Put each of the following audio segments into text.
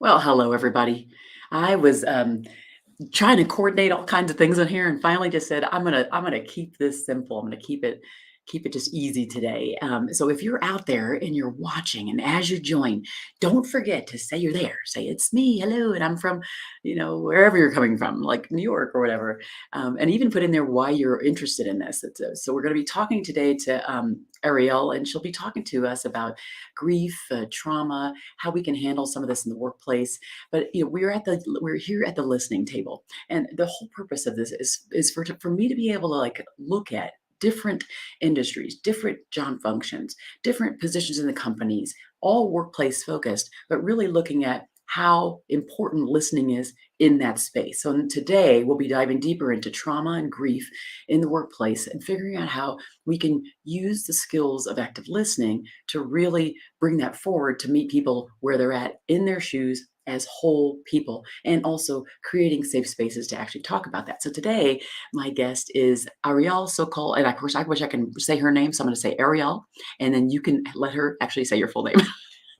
Well, hello, everybody. I was trying to coordinate all kinds of things in here, and finally just said, I'm gonna keep this simple. I'm gonna keep it just easy today. So if you're out there and you're watching, and as you join, don't forget to say you're there. Say it's me, hello, and I'm from, wherever you're coming from, like New York or whatever, and even put in there why you're interested in this. So we're going to be talking today to Arielle, and she'll be talking to us about grief, trauma, how we can handle some of this in the workplace. But we're here at the listening table, and the whole purpose of this is for me to be able to like look at different industries, different job functions, different positions in the companies, all workplace focused, but really looking at how important listening is in that space. So today we'll be diving deeper into trauma and grief in the workplace and figuring out how we can use the skills of active listening to really bring that forward to meet people where they're at in their shoes as whole people, and also creating safe spaces to actually talk about that. So today my guest is Arielle Sokoll, and of course I wish I can say her name, so I'm going to say Arielle, and then you can let her actually say your full name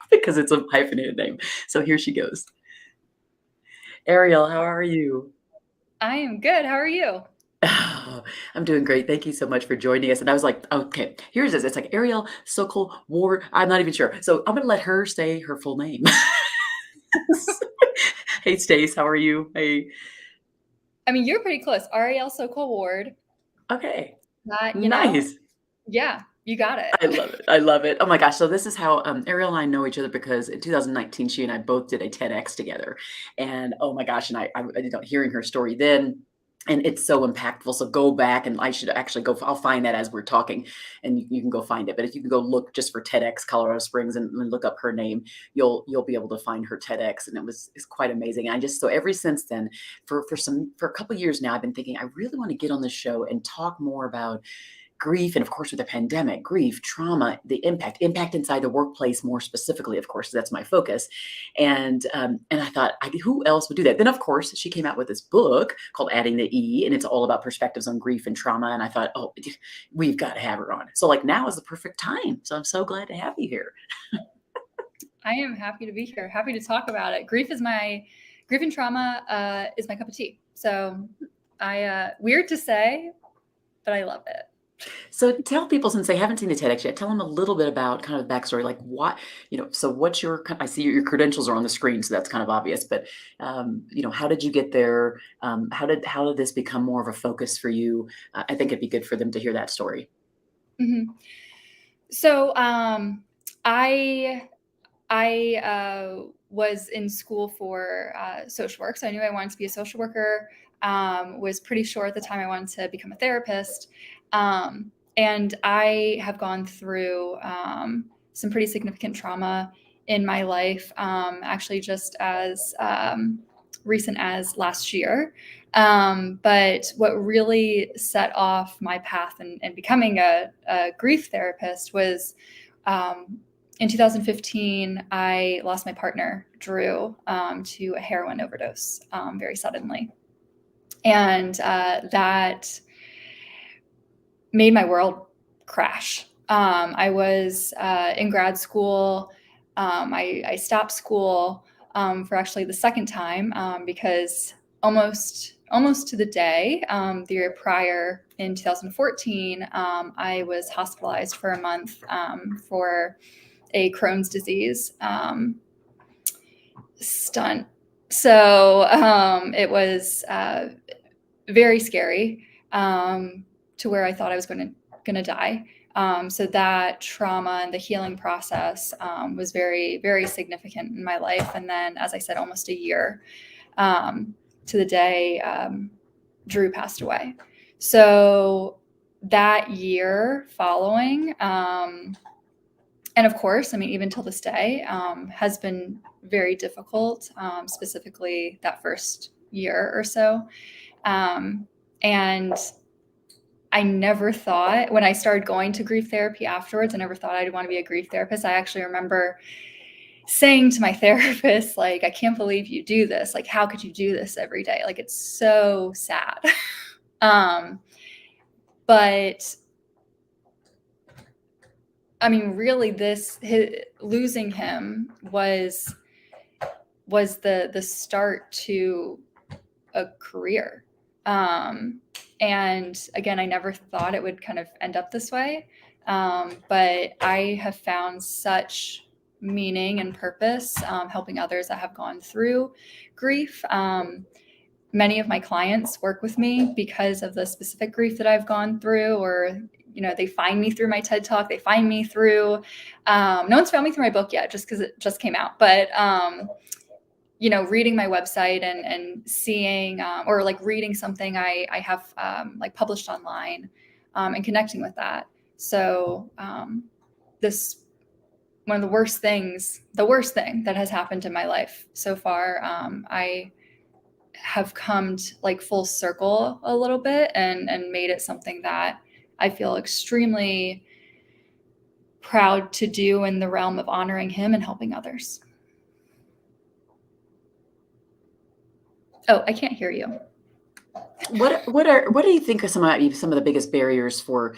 because it's a hyphenated name. So here she goes. Arielle, how are you? I am good. How are you? Oh, I'm doing great. Thank you so much for joining us. And I was like, okay, here's this. It's like Arielle Sokoll-Ward. I'm not even sure. So I'm going to let her say her full name. Hey, Stace, how are you? Hey. I mean, you're pretty close. Arielle Sokoll-Ward. Okay. That, Nice. yeah, you got it. I love it. I love it. Oh my gosh. So this is how Ariel and I know each other because in 2019, she and I both did a TEDx together. And oh my gosh, and hearing her story then, and it's so impactful. So go back, and I should actually go. I'll find that as we're talking, and you can go find it. But if you can go look just for TEDx Colorado Springs and look up her name, you'll be able to find her TEDx, and it's quite amazing. And I just so ever since then, for a couple years now, I've been thinking I really want to get on this show and talk more about grief, and of course with the pandemic, grief, trauma, the impact inside the workplace more specifically, of course that's my focus. And I thought, who else would do that? Then of course she came out with this book called Adding the E, and it's all about perspectives on grief and trauma, and I thought, oh, we've got to have her on. So like now is the perfect time, so I'm so glad to have you here. I am happy to be here. Happy to talk about it. Grief and trauma is my cup of tea. So weird to say, but I love it. So tell people, since they haven't seen the TEDx yet, tell them a little bit about kind of the backstory, like what, so what's I see your credentials are on the screen, so that's kind of obvious, but, how did you get there? How did this become more of a focus for you? I think it'd be good for them to hear that story. Mm-hmm. So I was in school for social work, so I knew I wanted to be a social worker. Was pretty sure at the time I wanted to become a therapist. And I have gone through some pretty significant trauma in my life, actually just as recent as last year. But what really set off my path in becoming a grief therapist was in 2015, I lost my partner, Drew, to a heroin overdose very suddenly. And that made my world crash. I was in grad school. I stopped school for actually the second time because almost to the day, the year prior in 2014, I was hospitalized for a month for a Crohn's disease stunt. So it was very scary to where I thought I was going to die. So that trauma and the healing process was very, very significant in my life. And then, as I said, almost a year to the day, Drew passed away. So that year following, and of course, I mean, even till this day, has been very difficult, specifically that first year or so. And I never thought, when I started going to grief therapy afterwards, I never thought I'd want to be a grief therapist. I actually remember saying to my therapist, like, I can't believe you do this. Like, how could you do this every day? Like, it's so sad. But I mean, really, losing him was was the start to a career. And again, I never thought it would kind of end up this way. But I have found such meaning and purpose helping others that have gone through grief. Many of my clients work with me because of the specific grief that I've gone through, or they find me through my TED Talk. They find me through. No one's found me through my book yet, just because it just came out. But reading my website and seeing or like reading something I have like published online and connecting with that. So this one of the worst thing that has happened in my life so far. I have come to like full circle a little bit and made it something that I feel extremely proud to do in the realm of honoring him and helping others. Oh, I can't hear you. What do you think are some of the biggest barriers for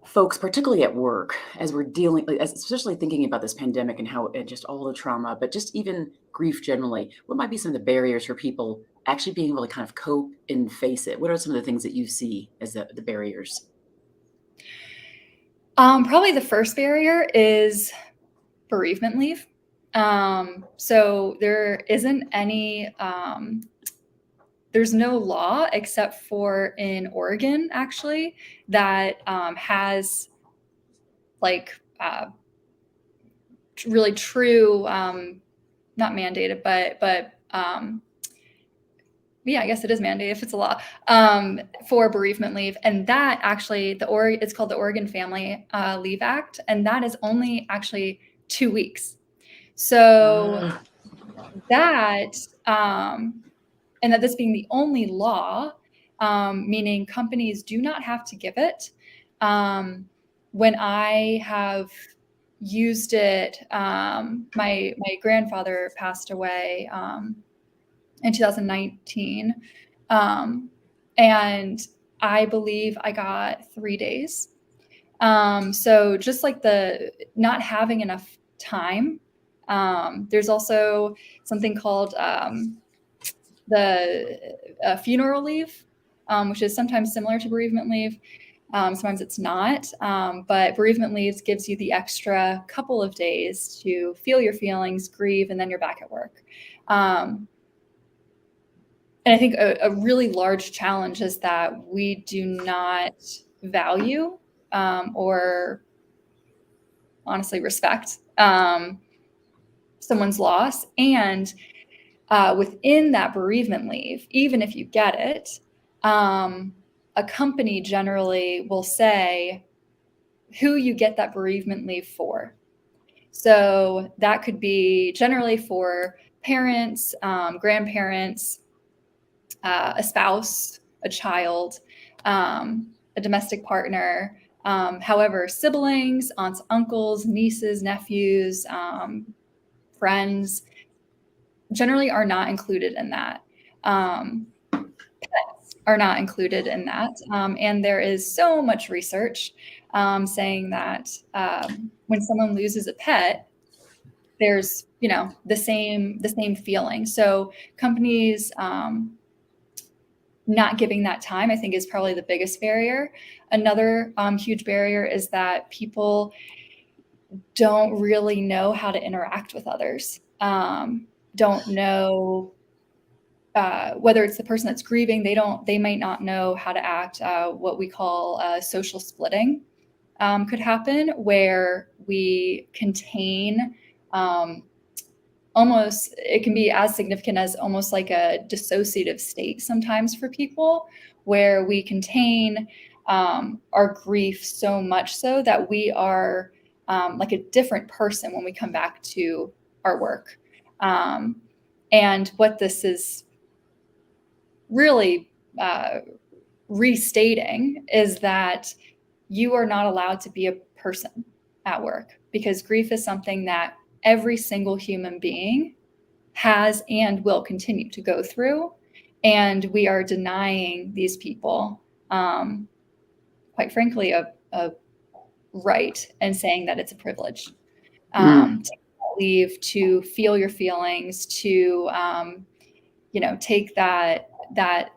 folks, particularly at work, as we're dealing, especially thinking about this pandemic and how and just all the trauma, but just even grief generally? What might be some of the barriers for people actually being able to kind of cope and face it? What are some of the things that you see as the barriers? Probably the first barrier is bereavement leave. So there isn't any, there's no law except for in Oregon, actually, that has like really true, not mandated, but yeah, I guess it is mandated if it's a law for bereavement leave. And that actually, it's called the Oregon Family Leave Act, and that is only actually 2 weeks. So that, and that this being the only law, meaning companies do not have to give it. When I have used it, my grandfather passed away in 2019, and I believe I got 3 days. So just like the not having enough time. There's also something called the funeral leave, which is sometimes similar to bereavement leave. Sometimes it's not, but bereavement leave gives you the extra couple of days to feel your feelings, grieve, and then you're back at work. And I think a really large challenge is that we do not value or honestly respect someone's loss. And within that bereavement leave, even if you get it, a company generally will say who you get that bereavement leave for. So that could be generally for parents, grandparents, a spouse, a child, a domestic partner. However, siblings, aunts, uncles, nieces, nephews, friends generally are not included in that. Pets are not included in that. And there is so much research saying that when someone loses a pet, there's the same feeling. So companies not giving that time, I think, is probably the biggest barrier. Another huge barrier is that people don't really know how to interact with others. Don't know whether it's the person that's grieving. They might not know how to act. What we call social splitting could happen, where we contain almost, it can be as significant as almost like a dissociative state sometimes for people, where we contain our grief so much so that we are like a different person when we come back to our work. And what this is really restating is that you are not allowed to be a person at work, because grief is something that every single human being has and will continue to go through. And we are denying these people, quite frankly, a right, and saying that it's a privilege to leave to feel your feelings, to take that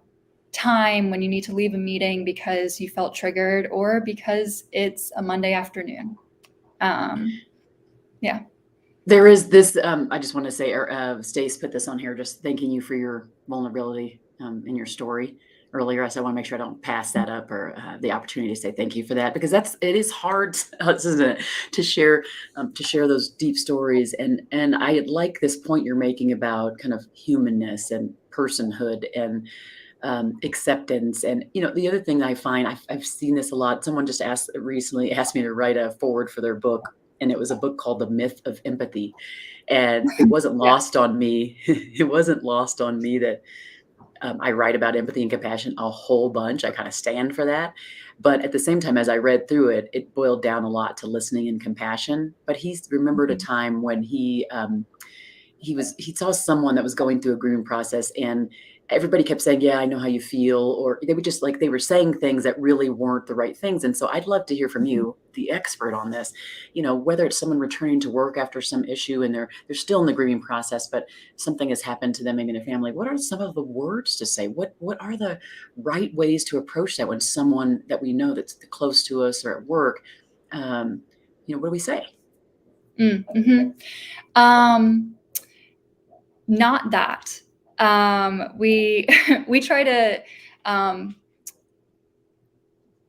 time when you need to leave a meeting because you felt triggered or because it's a Monday afternoon. Yeah. There is this, I just want to say, Stace put this on here, just thanking you for your vulnerability in your story earlier. So I want to make sure I don't pass that up or the opportunity to say thank you for that, because it is hard, isn't it, to share those deep stories. And I like this point you're making about kind of humanness and personhood and acceptance. And the other thing I find, I've seen this a lot. Someone just recently asked me to write a foreword for their book, and it was a book called The Myth of Empathy. And it wasn't Yeah. lost on me. It wasn't lost on me that I write about empathy and compassion a whole bunch. I kind of stand for that. But at the same time, as I read through it, it boiled down a lot to listening and compassion. But he's remembered a Mhm. time when he saw someone that was going through a grieving process, and everybody kept saying, yeah, I know how you feel, or they would just, like, they were saying things that really weren't the right things. And so I'd love to hear from Mhm. you, the expert on this, whether it's someone returning to work after some issue and they're still in the grieving process, but something has happened to them, maybe in a family. What are some of the words to say? What are the right ways to approach that when someone that we know that's close to us or at work, um, what do we say? Mm-hmm. Um, Not that. We we try to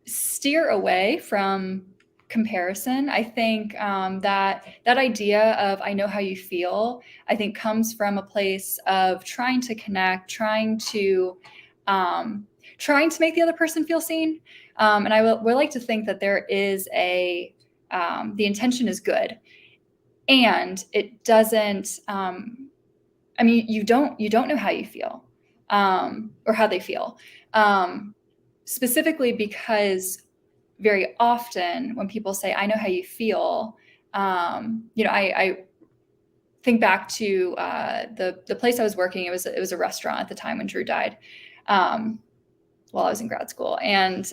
steer away from comparison. I think that idea of "I know how you feel," I think comes from a place of trying to connect, trying to make the other person feel seen. And I would like to think that there is the intention is good, and it doesn't. I mean, you don't know how you feel, or how they feel, specifically because very often when people say, "I know how you feel," I think back to the place I was working. It was a restaurant at the time when Drew died, um, while I was in grad school, and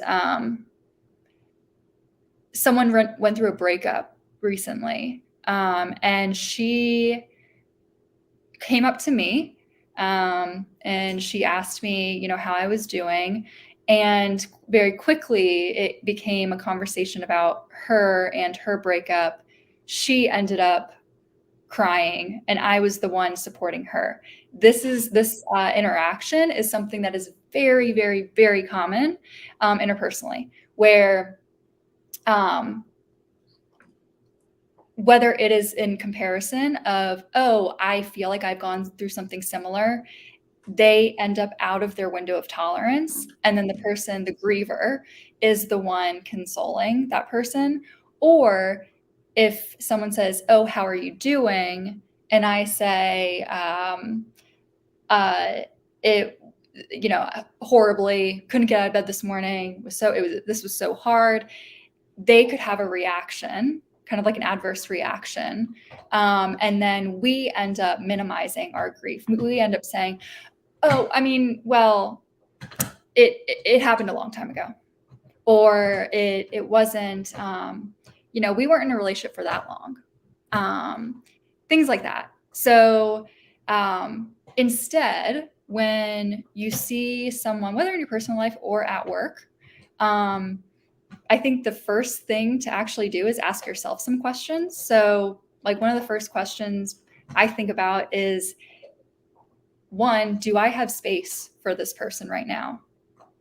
someone went through a breakup recently, and she came up to me, and she asked me, how I was doing. And very quickly, it became a conversation about her and her breakup. She ended up crying, and I was the one supporting her. This interaction is something that is very, very, very common interpersonally, where um, whether it is in comparison of, oh, I feel like I've gone through something similar, they end up out of their window of tolerance. And then the person, the griever, is the one consoling that person. Or if someone says, oh, how are you doing? And I say, uh, it, horribly, couldn't get out of bed this morning. This was so hard. They could have a reaction, kind of like an adverse reaction. And then we end up minimizing our grief. We end up saying, oh, I mean, well, it happened a long time ago, or it wasn't, we weren't in a relationship for that long, things like that. So instead, when you see someone, whether in your personal life or at work, I think the first thing to actually do is ask yourself some questions. So, like, one of the first questions I think about is, one, do I have space for this person right now?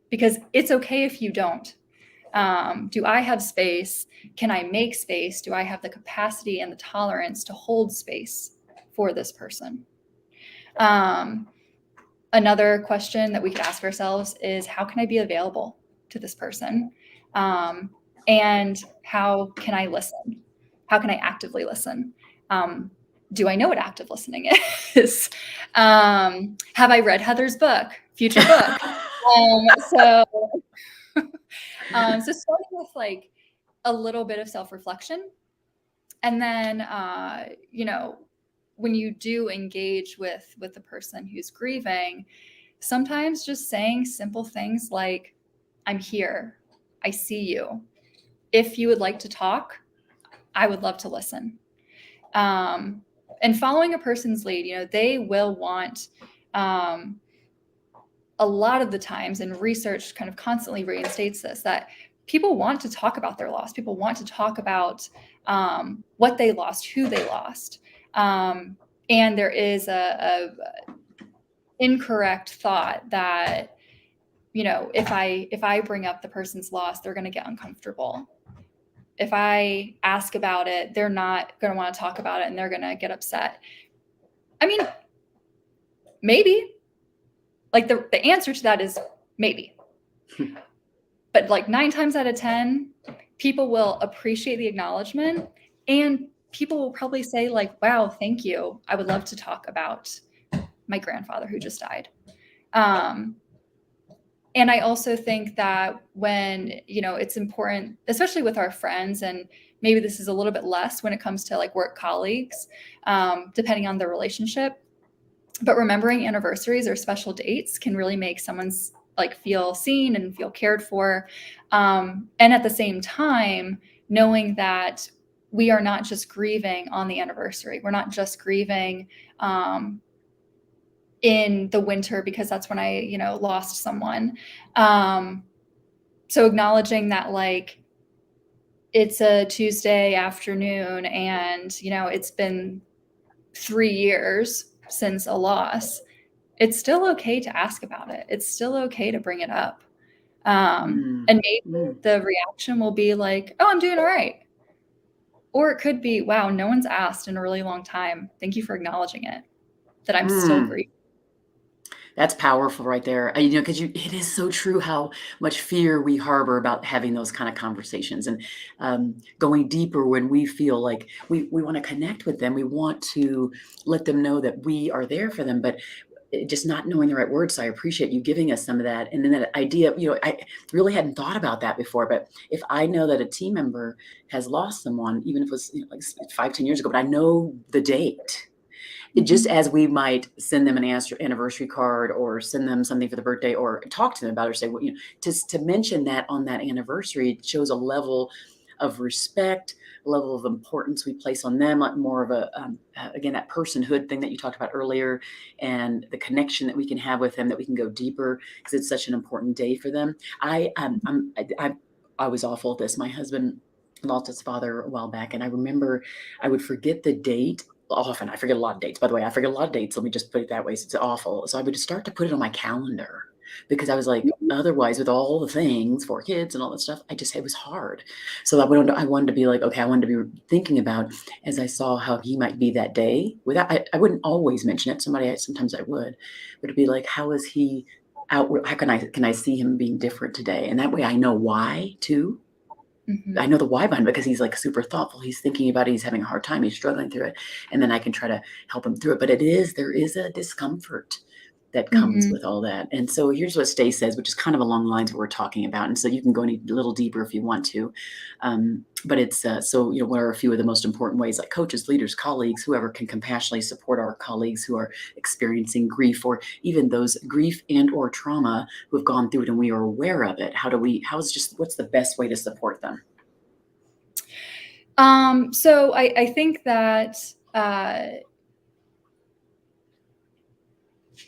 Because it's okay if you don't. Do I have space? Can I make space? Do I have the capacity and the tolerance to hold space for this person? Another question that we could ask ourselves is, how can I be available to this person? And how can I listen? How can I actively listen? Do I know what active listening is? Have I read Heather's book, future book? So, so starting with like a little bit of self-reflection, and then when you do engage with the person who's grieving, sometimes just saying simple things like, I'm here, I see you, if you would like to talk, I would love to listen. and following a person's lead, they will want, a lot of the times, and research kind of constantly reinstates this, that people want to talk about their loss. People want to talk about what they lost, who they lost. And there is a incorrect thought that, if I bring up the person's loss, they're going to get uncomfortable. If I ask about it, they're not going to want to talk about it and they're going to get upset. I mean, maybe. Like the answer to that is maybe. But like 9 times out of 10, people will appreciate the acknowledgement, and people will probably say like, wow, thank you. I would love to talk about my grandfather who just died. And I also think that when, it's important, especially with our friends, and maybe this is a little bit less when it comes to like work colleagues, depending on the relationship, but remembering anniversaries or special dates can really make someone's like feel seen and feel cared for. And at the same time, knowing that we are not just grieving on the anniversary. We're not just grieving in the winter because that's when I, lost someone. So acknowledging that like it's a Tuesday afternoon and, it's been 3 years since a loss, it's still okay to ask about it. It's still okay to bring it up. And maybe the reaction will be like, oh, I'm doing all right. Or it could be, wow, no one's asked in a really long time. Thank you for acknowledging it, that I'm still grieving. That's powerful right there. Because it is so true how much fear we harbor about having those kind of conversations, and going deeper when we feel like we want to connect with them. We want to let them know that we are there for them, but just not knowing the right words. So I appreciate you giving us some of that. And then that idea, I really hadn't thought about that before, but if I know that a team member has lost someone, even if it was like 5-10 years ago, but I know the date, just as we might send them an anniversary card or send them something for the birthday or talk to them about it, or say, well, to mention that on that anniversary, it shows a level of respect, a level of importance we place on them, like more of a, again, that personhood thing that you talked about earlier, and the connection that we can have with them, that we can go deeper because it's such an important day for them. I was awful at this. My husband lost his father a while back, and I remember I would forget the date. Often I forget a lot of dates. By the way, I forget a lot of dates. Let me just put it that way. So it's awful. So I would start to put it on my calendar because I was like, otherwise, with all the things for kids and all that stuff, it was hard. So I wanted to be like, okay, I wanted to be thinking about, as I saw how he might be that day. Without, I wouldn't always mention it. Sometimes I would, but it'd be like, how is he out? How can I see him being different today? And that way I know why too. I know the why behind it because he's like super thoughtful. He's thinking about it. He's having a hard time. He's struggling through it. And then I can try to help him through it. But there is a discomfort that comes with all that. And so here's what Stay says, which is kind of along the lines of what we're talking about. And so you can go a little deeper if you want to. But it's what are a few of the most important ways, like coaches, leaders, colleagues, whoever can compassionately support our colleagues who are experiencing grief, or even those grief and or trauma who have gone through it and we are aware of it. What's the best way to support them? So I think that,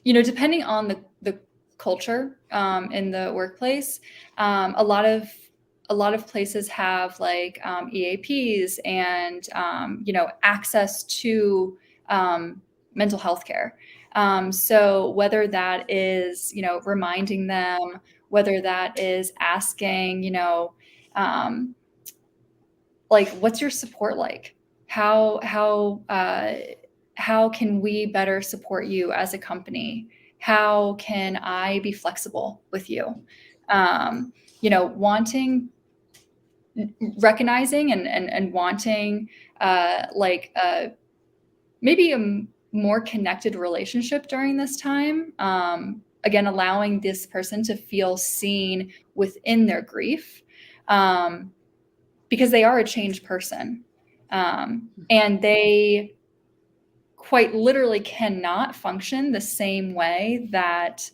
depending on the culture in the workplace, a lot of places have like EAPs and access to mental health care. So whether that is reminding them, whether that is asking like, what's your support like? How can we better support you as a company? How can I be flexible with you? Recognizing and wanting maybe a more connected relationship during this time. Again, allowing this person to feel seen within their grief, because they are a changed person. And they quite literally cannot function the same way that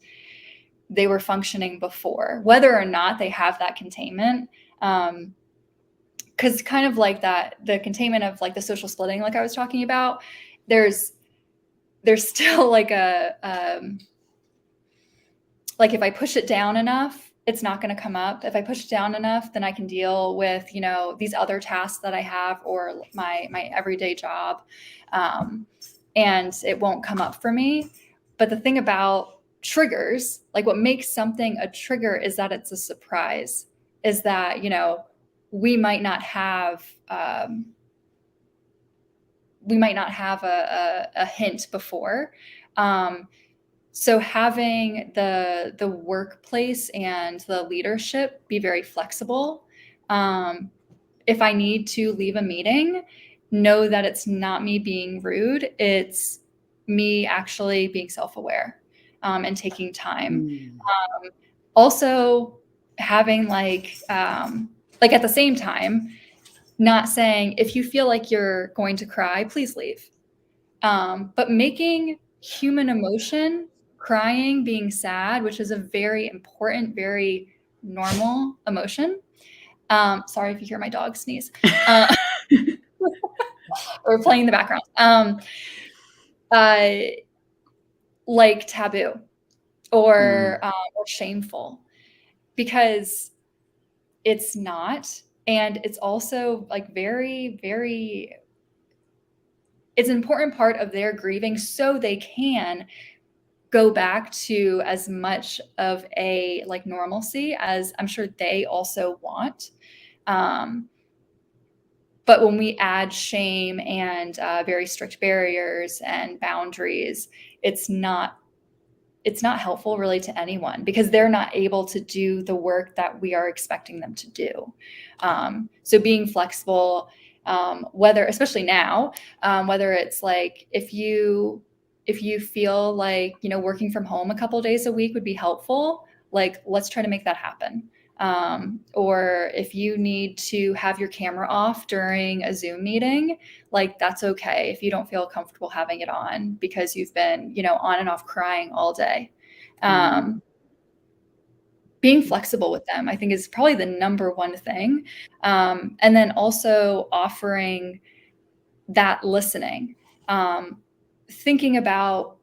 they were functioning before, whether or not they have that containment. Because kind of like that, the containment of like the social splitting, like I was talking about, there's still like like if I push it down enough, it's not going to come up. If I push it down enough, then I can deal with, these other tasks that I have or my everyday job. And it won't come up for me. But the thing about triggers, like what makes something a trigger is that it's a surprise, is that, we might not have, a hint before. So having the workplace and the leadership be very flexible. If I need to leave a meeting, know that it's not me being rude. It's me actually being self-aware, and taking time. Mm. Also having like at the same time, not saying, if you feel like you're going to cry, please leave. But making human emotion, crying, being sad, which is a very important, very normal emotion. Sorry if you hear my dog sneeze, or playing in the background. Like taboo or shameful, because it's not. And it's also like very, very, it's an important part of their grieving, so they can go back to as much of a like normalcy as I'm sure they also want. But when we add shame and very strict barriers and boundaries, it's not helpful really to anyone, because they're not able to do the work that we are expecting them to do. So being flexible, whether, especially now, whether it's like, if you feel like, working from home a couple of days a week would be helpful, like, let's try to make that happen. Or if you need to have your camera off during a Zoom meeting, like, that's okay if you don't feel comfortable having it on because you've been, on and off crying all day. Being flexible with them, I think, is probably the number one thing. And then also offering that listening, thinking about,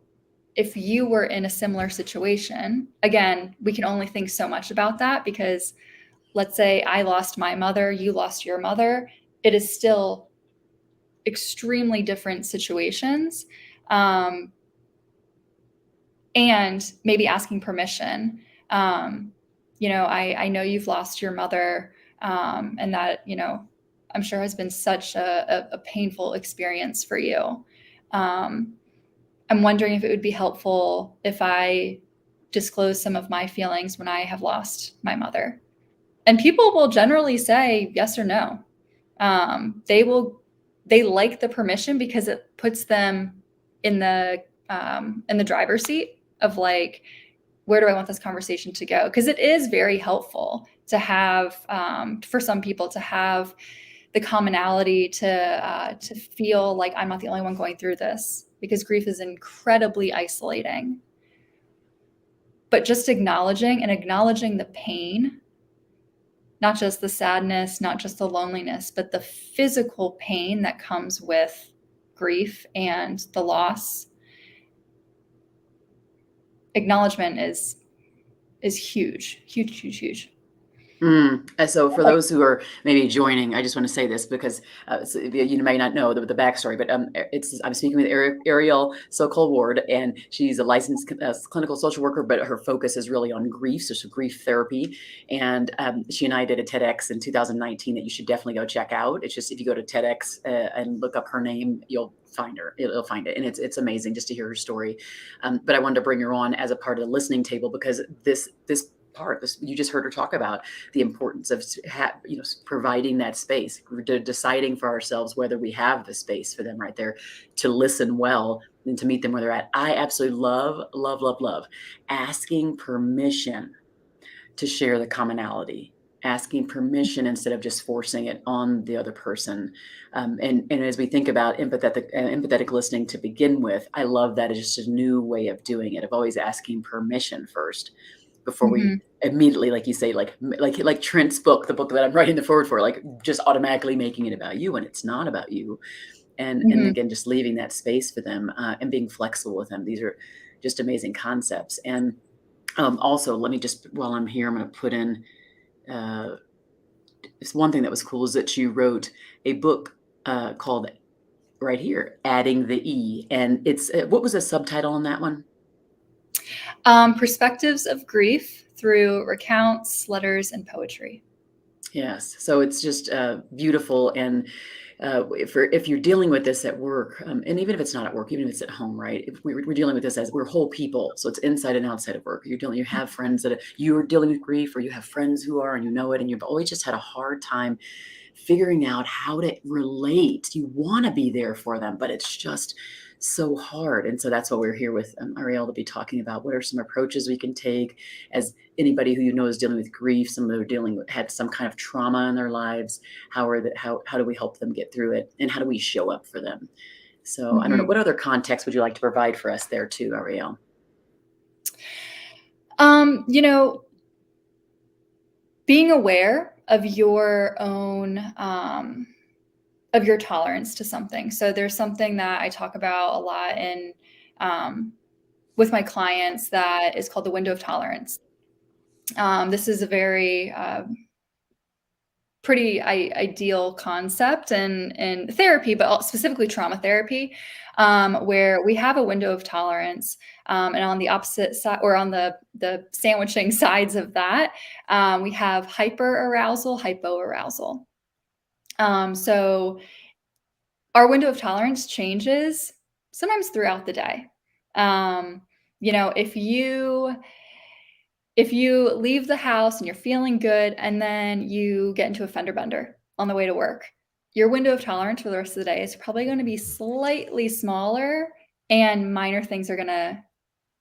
if you were in a similar situation. Again, we can only think so much about that, because let's say I lost my mother, you lost your mother. It is still extremely different situations. And maybe asking permission. I know you've lost your mother, and that, I'm sure has been such a painful experience for you. I'm wondering if it would be helpful if I disclose some of my feelings when I have lost my mother. And people will generally say yes or no. They like the permission because it puts them in the driver's seat of like, where do I want this conversation to go? Because it is very helpful to have, for some people, to have the commonality, to feel like I'm not the only one going through this, because grief is incredibly isolating. But just acknowledging the pain, not just the sadness, not just the loneliness, but the physical pain that comes with grief and the loss. Acknowledgement is huge, huge, huge, huge. So for those who are maybe joining, I just want to say this because you may not know the backstory, but I'm speaking with Arielle Sokoll-Ward, and she's a licensed clinical social worker, but her focus is really on grief, so grief therapy. And she and I did a TEDx in 2019 that you should definitely go check out. It's just, if you go to TEDx and look up her name, you'll find her. It'll find it, and it's amazing just to hear her story. But I wanted to bring her on as a part of the listening table, because this part, you just heard her talk about the importance of providing that space, deciding for ourselves whether we have the space for them right there to listen well and to meet them where they're at. I absolutely love asking permission to share the commonality, asking permission instead of just forcing it on the other person. And as we think about empathetic listening to begin with, I love that it's just a new way of doing it, of always asking permission first before we immediately, like you say, like Trent's book, the book that I'm writing the forward for, like just automatically making it about you, and it's not about you. and Mhm. again, just leaving that space for them, and being flexible with them. These are just amazing concepts. And also, let me just, while I'm here, I'm going to put in, uh, it's one thing that was cool is that you wrote a book called, right here, Adding the E. And it's, what was the subtitle on that one? Perspectives of grief through recounts, letters, and poetry. Yes. So it's just beautiful. And if you're dealing with this at work, and even if it's not at work, even if it's at home, right? If we're dealing with this as we're whole people, so it's inside and outside of work. You have friends that you're dealing with grief, or you have friends who are, and you know it, and you've always just had a hard time figuring out how to relate. You want to be there for them, but it's just so hard. And so that's what we're here with Arielle to be talking about. What are some approaches we can take as anybody who you know is dealing with grief, some are dealing with had some kind of trauma in their lives. How do we help them get through it, and how do we show up for them? So I don't know, Mhm. what other context would you like to provide for us there too, Arielle? You know, being aware of your tolerance to something. So there's something that I talk about a lot in with my clients that is called the window of tolerance. This is a very pretty ideal concept in therapy, but specifically trauma therapy, where we have a window of tolerance, and on the opposite side, or on the sandwiching sides of that, we have hyper arousal, hypo arousal. So our window of tolerance changes sometimes throughout the day. Um, you know, if you leave the house and you're feeling good and then you get into a fender bender on the way to work, your window of tolerance for the rest of the day is probably going to be slightly smaller, and minor things are going to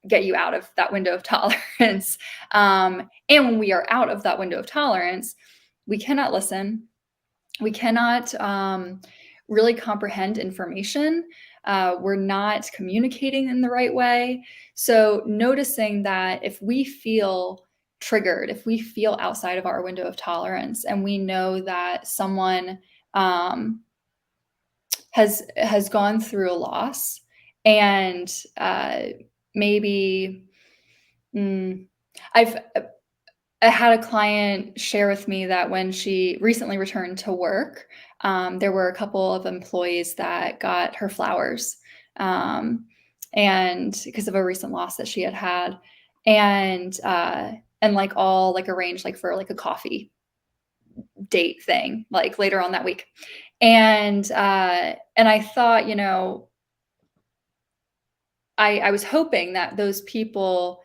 get you out of that window of tolerance. And when we are out of that window of tolerance, we cannot listen, we cannot really comprehend information. We're not communicating in the right way. So, noticing that if we feel triggered, if we feel outside of our window of tolerance, and we know that someone um, has gone through a loss, and maybe mm, I've I had a client share with me that when she recently returned to work, there were a couple of employees that got her flowers, um, and because of a recent loss that she had had, and like all like arranged like for like a coffee date thing like later on that week, and I thought, you know, I was hoping that those people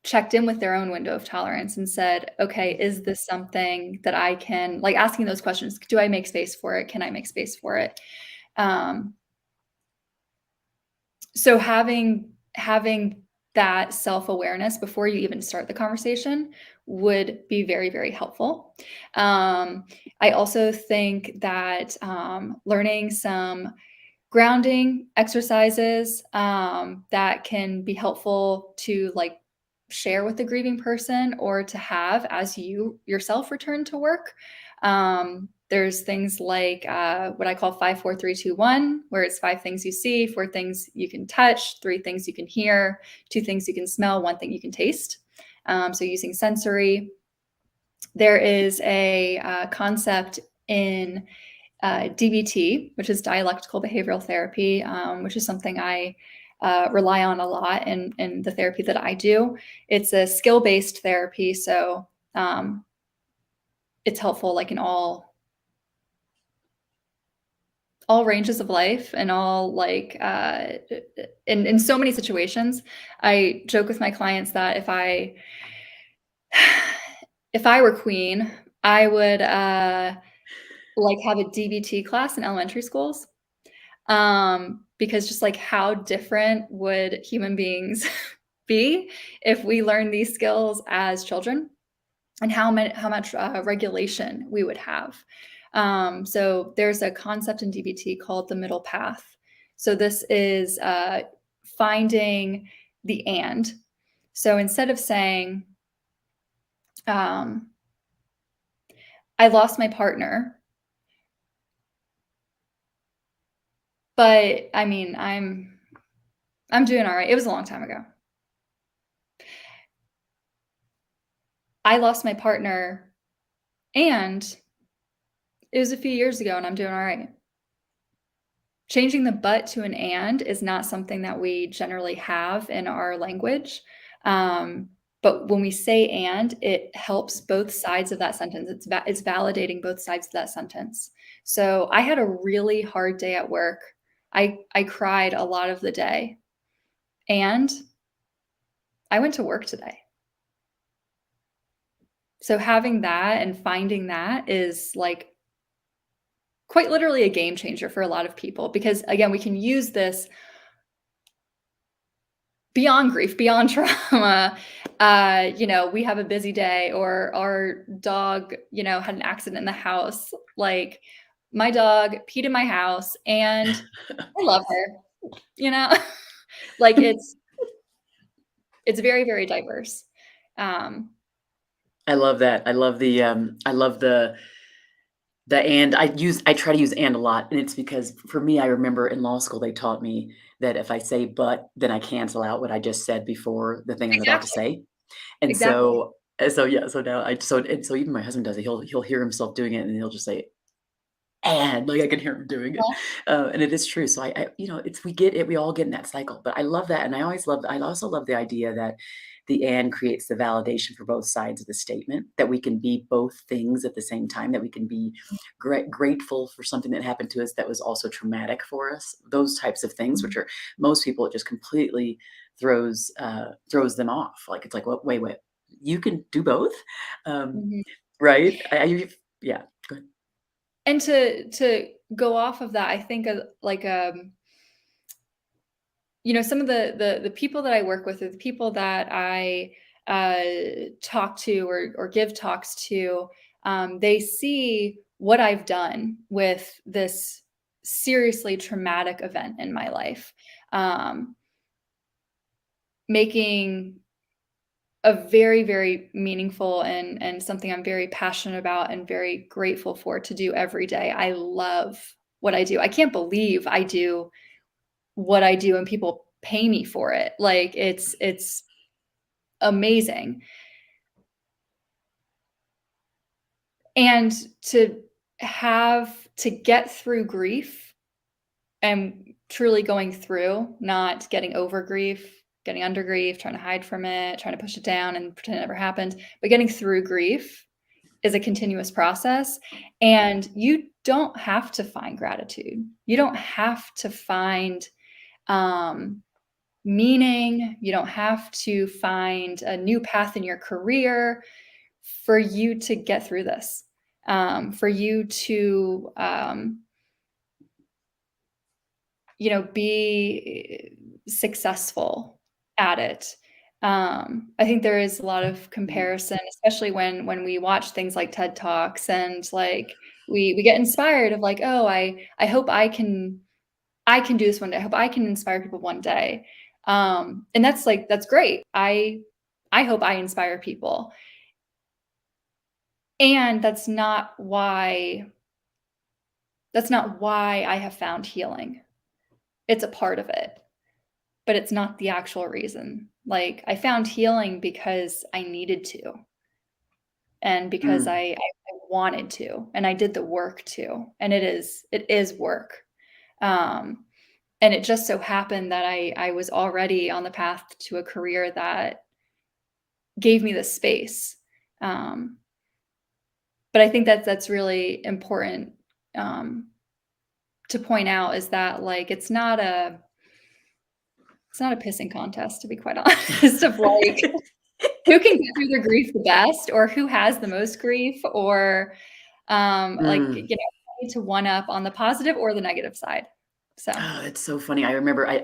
checked in with their own window of tolerance and said, "Okay, is this something that I can," like, asking those questions, "Do I make space for it? Can I make space for it?" Um, so having that self-awareness before you even start the conversation would be very, very helpful. Um, I also think that, learning some grounding exercises, that can be helpful to, like, share with the grieving person or to have as you yourself return to work. There's things like, what I call 5, 4, 3, 2, 1, where it's 5 things you see, 4 things you can touch, 3 things you can hear, 2 things you can smell, 1 thing you can taste. So using sensory. There is a concept in DBT, which is dialectical behavioral therapy, which is something I rely on a lot in the therapy that I do. It's a skill based therapy, so um, it's helpful like in all ranges of life and all like in so many situations. I joke with my clients that if I were queen, I would like have a DBT class in elementary schools. Because just like how different would human beings be if we learned these skills as children, and how much regulation we would have. So there's a concept in DBT called the middle path. So this is finding the and. So instead of saying, um, I lost my partner, But I mean, I'm doing all right. It was a long time ago. I lost my partner, and it was a few years ago, and I'm doing all right. Changing the "but" to an "and" is not something that we generally have in our language, but when we say "and," it helps both sides of that sentence. It's validating both sides of that sentence. So, I had a really hard day at work. I cried a lot of the day, and I went to work today. So, having that and finding that is, like, quite literally a game changer for a lot of people because, again, we can use this beyond grief, beyond trauma. We have a busy day or our dog, had an accident in the house. Like, my dog peed in my house and I love her, you know? Like, it's very, very diverse. Um, I love that. I love the and. I try to use and a lot, and it's because for me, I remember in law school, they taught me that if I say "but," then I cancel out what I just said before the thing I'm about to exactly, say. And exactly. yeah, so now so even my husband does it. He'll hear himself doing it, and he'll just say, "And," like, I can hear him doing it. Uh-huh. And it is true. So it's we get it, we all get in that cycle. But I love that, and I also love the idea that the "and" creates the validation for both sides of the statement, that we can be both things at the same time, that we can be grateful for something that happened to us that was also traumatic for us. Those types of things, which Mhm, are most people, it just completely throws them off. Like, it's like, "Well, wait, you can do both?" Um, mhm. right? Yeah, go ahead. And to go off of that, I think, like, some of the people that I work with, or the people that I talk to or give talks to, they see what I've done with this seriously traumatic event in my life, um, making a very, very meaningful and something I'm very passionate about and very grateful for to do every day. I love what I do. I can't believe I do what I do and people pay me for it. Like, it's amazing. And to to get through grief and truly going through, not getting over grief, getting under grief, trying to hide from it, trying to push it down and pretend it never happened, but getting through grief is a continuous process, and you don't have to find gratitude. You don't have to find, um, meaning. You don't have to find a new path in your career for you to get through this, for you to, be successful at it. I think there is a lot of comparison, especially when we watch things like TED Talks and, like, we get inspired of, like, "Oh, I hope I can do this one day. I hope I can inspire people one day." And that's great. I hope I inspire people. And that's not why I have found healing. It's a part of it, but it's not the actual reason. Like, I found healing because I needed to, and because Mm. I wanted to, and I did the work to, and it is work. Um, and it just so happened that I was already on the path to a career that gave me the space. Um, but I think that's really important, um, to point out is that, like, it's not a pissing contest, to be quite honest, of, like, who can get through their grief the best or who has the most grief or, like, Mm. to one up on the positive or the negative side. So Oh, it's so funny. I remember I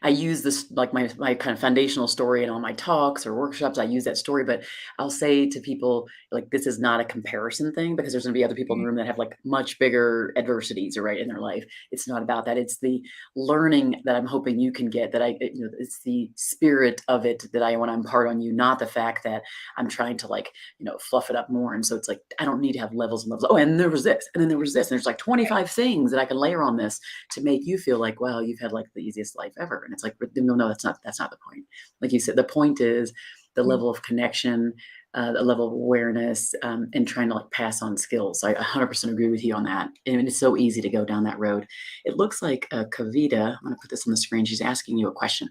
use this, like, my kind of foundational story in all my talks or workshops. I use that story, but I'll say to people, like, this is not a comparison thing because there's going to be other people in mhm, the room that have, like, much bigger adversities, right, in their life. It's not about that. It's the learning that I'm hoping you can get, it's the spirit of it that I want to impart on you, not the fact that I'm trying to, like, fluff it up more. And so it's like I don't need to have levels and levels. Oh, and there was this, and then there was this, and there's like right, 25 things that I can layer on this to make you feel like, wow, you've had like the easiest life ever. And it's like, no, no, that's not the point. Like you said, the point is the Mm. level of connection, the level of awareness, and trying to like pass on skills. I 100% agree with you on that. And it's so easy to go down that road. It looks like Kavita, I'm going to put this on the screen. She's asking you a question.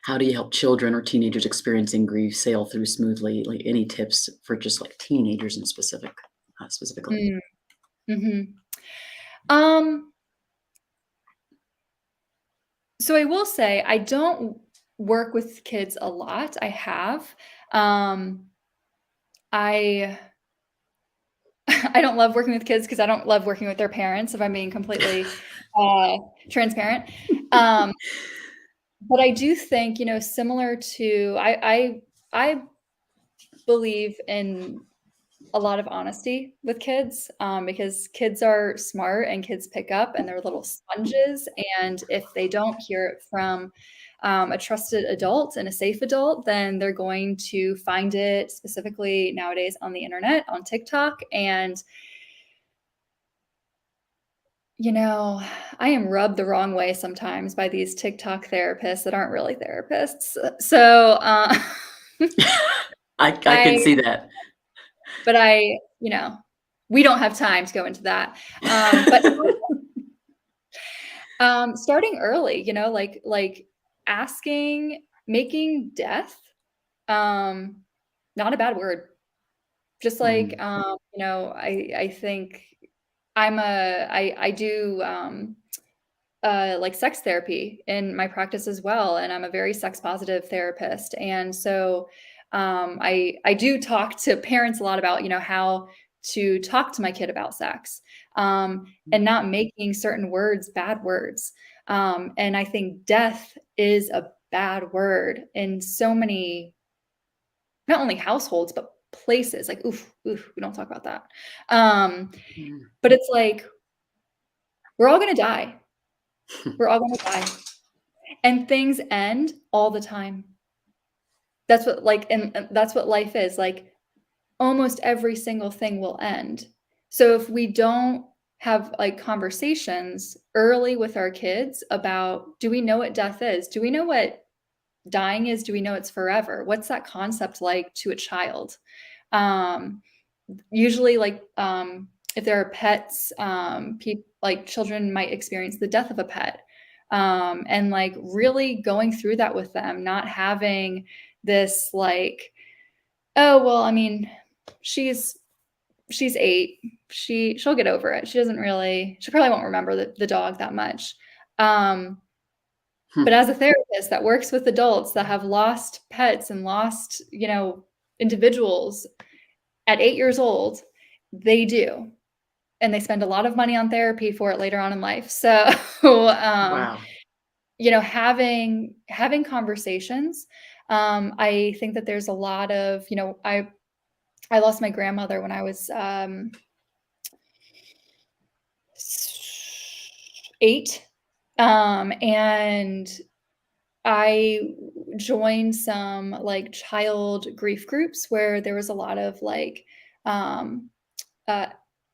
How do you help children or teenagers experiencing grief sail through smoothly? Like any tips for just like teenagers in specifically? Mm. Mhm. Um, so I will say I don't work with kids a lot. I have. Um, I I don't love working with kids because I don't love working with their parents, if I'm being completely, uh, transparent. Um, but I do think, similar to I believe in a lot of honesty with kids, because kids are smart and kids pick up and they're little sponges. And if they don't hear it from a trusted adult and a safe adult, then they're going to find it specifically nowadays on the internet, on TikTok. And, you know, I am rubbed the wrong way sometimes by these TikTok therapists that aren't really therapists. So, I can I see that. but I, we don't have time to go into that. But starting early, like asking, making death, um, not a bad word. Just like, Mm, I think I do, like sex therapy in my practice as well, and I'm a very sex positive therapist. And so, I do talk to parents a lot about, how to talk to my kid about sex, and not making certain words bad words. And I think death is a bad word in so many, not only households, but places. Like, oof, oof, we don't talk about that. Um, mm, but it's like, we're all gonna die. We're all gonna die. And things end all the time. That's what and that's what life is, like, almost every single thing will end. So if we don't have, like, conversations early with our kids about, do we know what death is? Do we know what dying is? Do we know it's forever? What's that concept like to a child? Um, Usually, like, if there are pets, like, children might experience the death of a pet, and, like, really going through that with them, not having this, like, "Oh, well, I mean, she's she's 8. She'll get over it. She probably won't remember the dog that much." Um, but hmm, as a therapist that works with adults that have lost pets and lost, individuals at 8 years old, they do. And they spend a lot of money on therapy for it later on in life. So, um, wow. having conversations. I think that there's a lot of, I lost my grandmother when I was 8, and I joined some like child grief groups where there was a lot of like um, uh,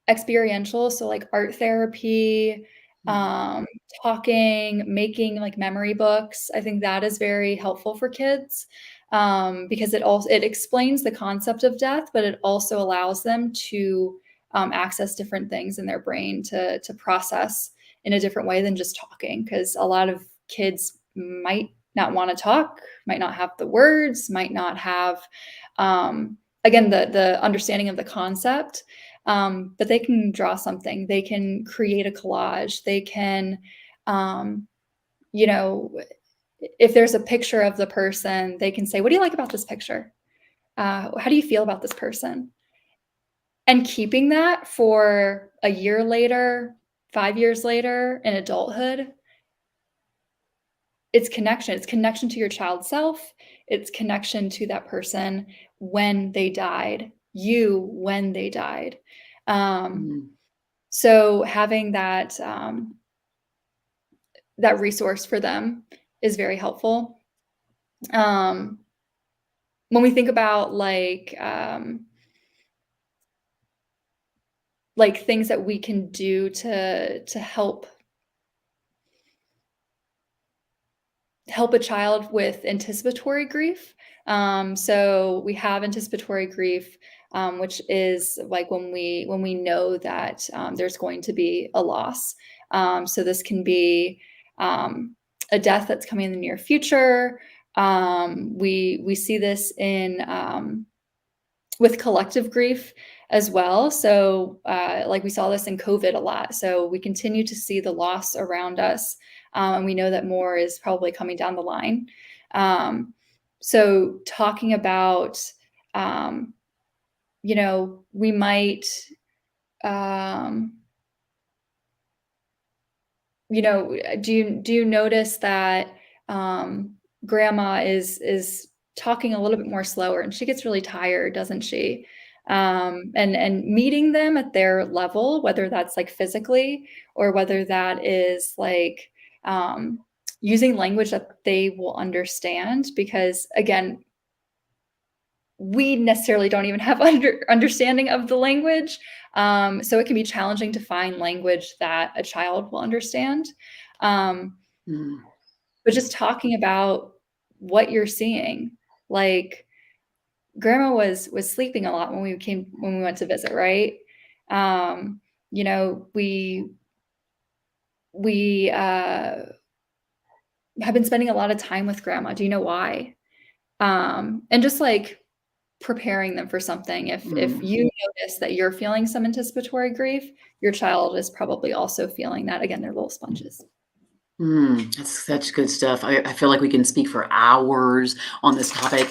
experiential, so, like, art therapy, Mm, um, talking, making, like, memory books. I think that is very helpful for kids, because it explains the concept of death, but it also allows them to, access different things in their brain to process in a different way than just talking. Because a lot of kids might not wanna talk, might not have the words, might not have, again, the understanding of the concept, but they can draw something. They can create a collage. They can, um, you know, if there's a picture of the person, they can say, "What do you like about this picture? How do you feel about this person?" And keeping that for a year later, 5 years later, in adulthood, it's connection. It's connection to your child self. It's connection to that person when they died, you when they died. Um, mm, So having that resource for them is very helpful. Um, when we think about like things that we can do to help help a child with anticipatory grief. So we have anticipatory grief, which is like when we know that there's going to be a loss. So this can be a death that's coming in the near future. We see this in with collective grief as well. So like we saw this in COVID a lot. So we continue to see the loss around us. And we know that more is probably coming down the line. So talking about, we might, do you notice that grandma is talking a little bit more slower and she gets really tired, doesn't she? And meeting them at their level, whether that's like physically or whether that is like using language that they will understand, because again, we necessarily don't even have understanding of the language. So it can be challenging to find language that a child will understand. Mm. But just talking about what you're seeing, like grandma was sleeping a lot when we went to visit, right? We have been spending a lot of time with grandma. Do you know why? And just like preparing them for something. If you notice that you're feeling some anticipatory grief, your child is probably also feeling that. Again, they're little sponges. That's such good stuff. I feel like we can speak for hours on this topic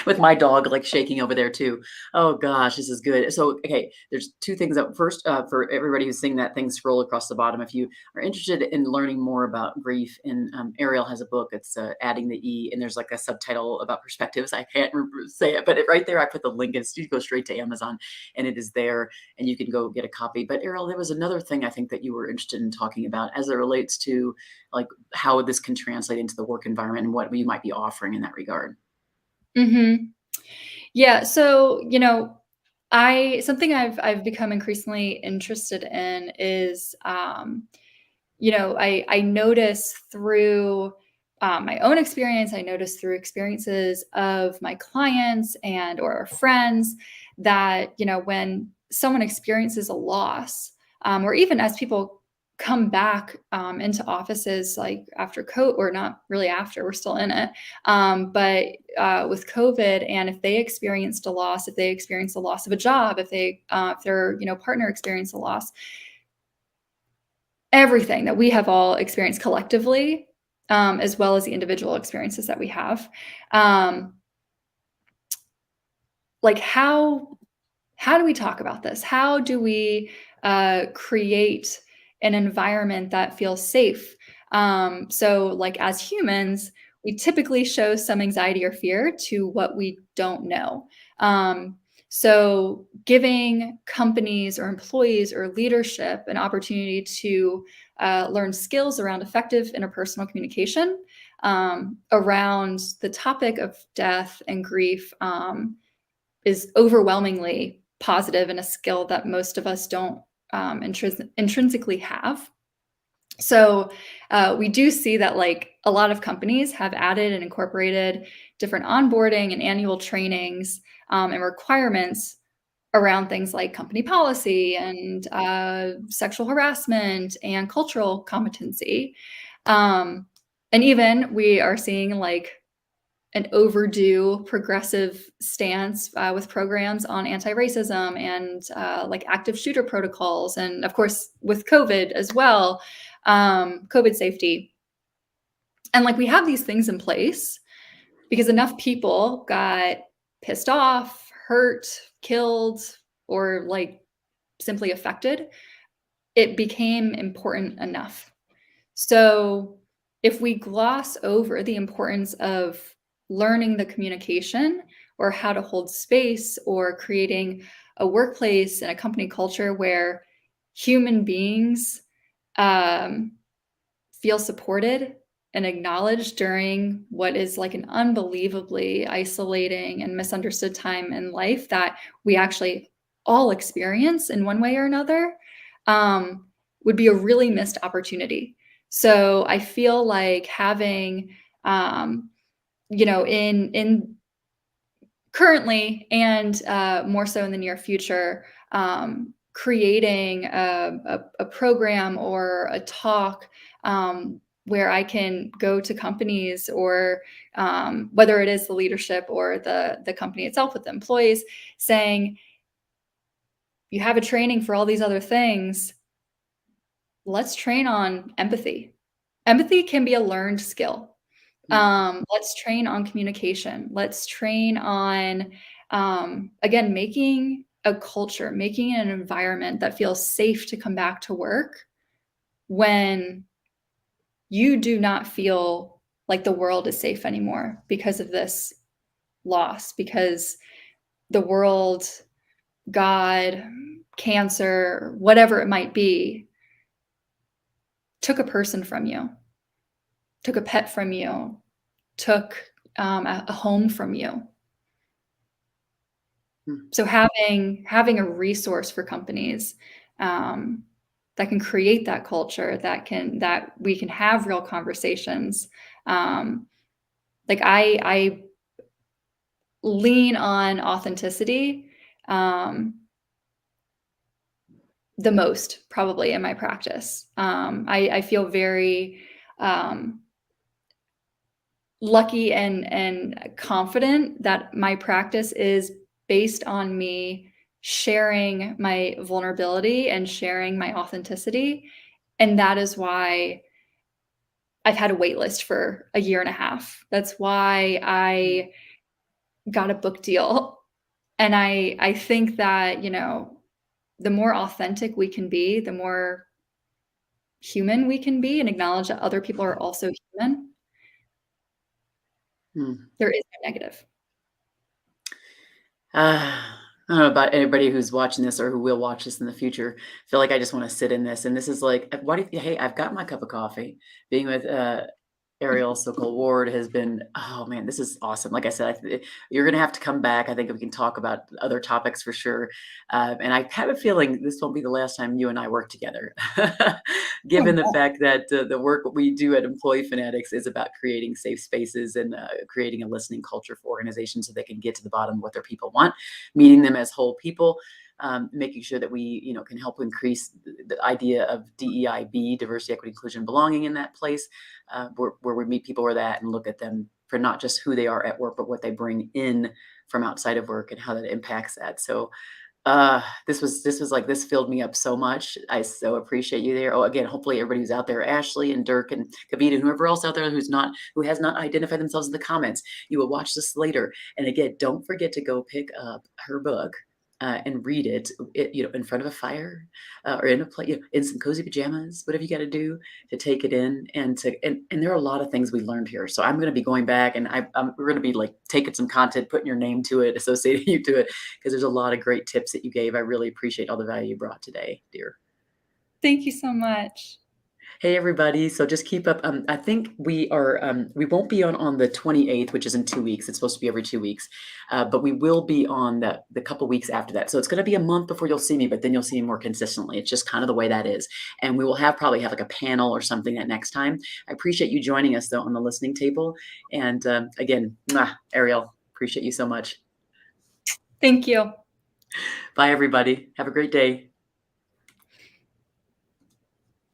with my dog like shaking over there too. Oh gosh, this is good. So, okay, there's two things that first, for everybody who's seeing that thing scroll across the bottom. If you are interested in learning more about grief, and Arielle has a book, it's Adding the E, and there's like a subtitle about perspectives. I can't say it, but right there, I put the link. You go straight to Amazon, and it is there, and you can go get a copy. But Arielle, there was another thing I think that you were interested in talking about as it relates to like how this can translate into the work environment and what we might be offering in that regard. Yeah. So, something I've become increasingly interested in is, I notice through my own experience, I notice through experiences of my clients and or friends that, when someone experiences a loss, or even as people come back into offices like after COVID, or not really after, we're still in it, but with COVID, and if they experienced a loss, if they experienced the loss of a job, if their partner experienced a loss, everything that we have all experienced collectively, as well as the individual experiences that we have. Like how do we talk about this? How do we create an environment that feels safe? So like as humans, we typically show some anxiety or fear to what we don't know. So giving companies or employees or leadership an opportunity to learn skills around effective interpersonal communication, around the topic of death and grief, is overwhelmingly positive and a skill that most of us don't intrinsically have. So we do see that like a lot of companies have added and incorporated different onboarding and annual trainings and requirements around things like company policy and sexual harassment and cultural competency. And even we are seeing like an overdue progressive stance with programs on anti-racism and like active shooter protocols. And of course, with COVID as well, COVID safety. And like we have these things in place because enough people got pissed off, hurt, killed, or like simply affected. It became important enough. So if we gloss over the importance of learning the communication or how to hold space or creating a workplace and a company culture where human beings feel supported and acknowledged during what is like an unbelievably isolating and misunderstood time in life that we actually all experience in one way or another, would be a really missed opportunity. So I feel like having, in currently and more so in the near future, creating a program or a talk where I can go to companies or whether it is the leadership or the company itself with the employees saying, you have a training for all these other things. Let's train on empathy. Empathy can be a learned skill. Let's train on communication. Let's train on, again, making a culture, making an environment that feels safe to come back to work when you do not feel like the world is safe anymore because of this loss, because the world, God, cancer, whatever it might be, took a person from you, took a pet from you, took a home from you. Mm. So having a resource for companies that can create that culture, that we can have real conversations. Like I lean on authenticity the most probably in my practice. I feel very lucky and confident that my practice is based on me sharing my vulnerability and sharing my authenticity. And that is why I've had a wait list for a year and a half. That's why I got a book deal. And I think that, the more authentic we can be, the more human we can be and acknowledge that other people are also human. Mm. There is no negative. I don't know about anybody who's watching this or who will watch this in the future. I feel like I just want to sit in this. And this is like, why do you, hey, I've got my cup of coffee. Being with Arielle Sokoll-Ward has been, oh man, this is awesome. Like I said, you're going to have to come back. I think we can talk about other topics for sure. And I have a feeling this won't be the last time you and I work together, given the fact that the work we do at Employee Fanatics is about creating safe spaces and creating a listening culture for organizations so they can get to the bottom of what their people want, meeting them as whole people. Making sure that we, can help increase the idea of DEIB, diversity, equity, inclusion, belonging in that place, where we meet people where they're at and look at them for not just who they are at work, but what they bring in from outside of work and how that impacts that. So this filled me up so much. I so appreciate you there. Oh, again, hopefully everybody who's out there, Ashley and Dirk and Kavita, and whoever else out there who has not identified themselves in the comments, you will watch this later. And again, don't forget to go pick up her book. And read it, in front of a fire, or in a place, in some cozy pajamas, whatever you got to do to take it in, and there are a lot of things we learned here. So I'm going to be going back, and we're going to be like taking some content, putting your name to it, associating you to it, because there's a lot of great tips that you gave. I really appreciate all the value you brought today, dear. Thank you so much. Hey everybody. So just keep up. I think we won't be on the 28th, which is in 2 weeks. It's supposed to be every 2 weeks. But we will be on the couple weeks after that. So it's going to be a month before you'll see me, but then you'll see me more consistently. It's just kind of the way that is. And we will probably have like a panel or something that next time. I appreciate you joining us though on the listening table. And again, Arielle, appreciate you so much. Thank you. Bye everybody. Have a great day.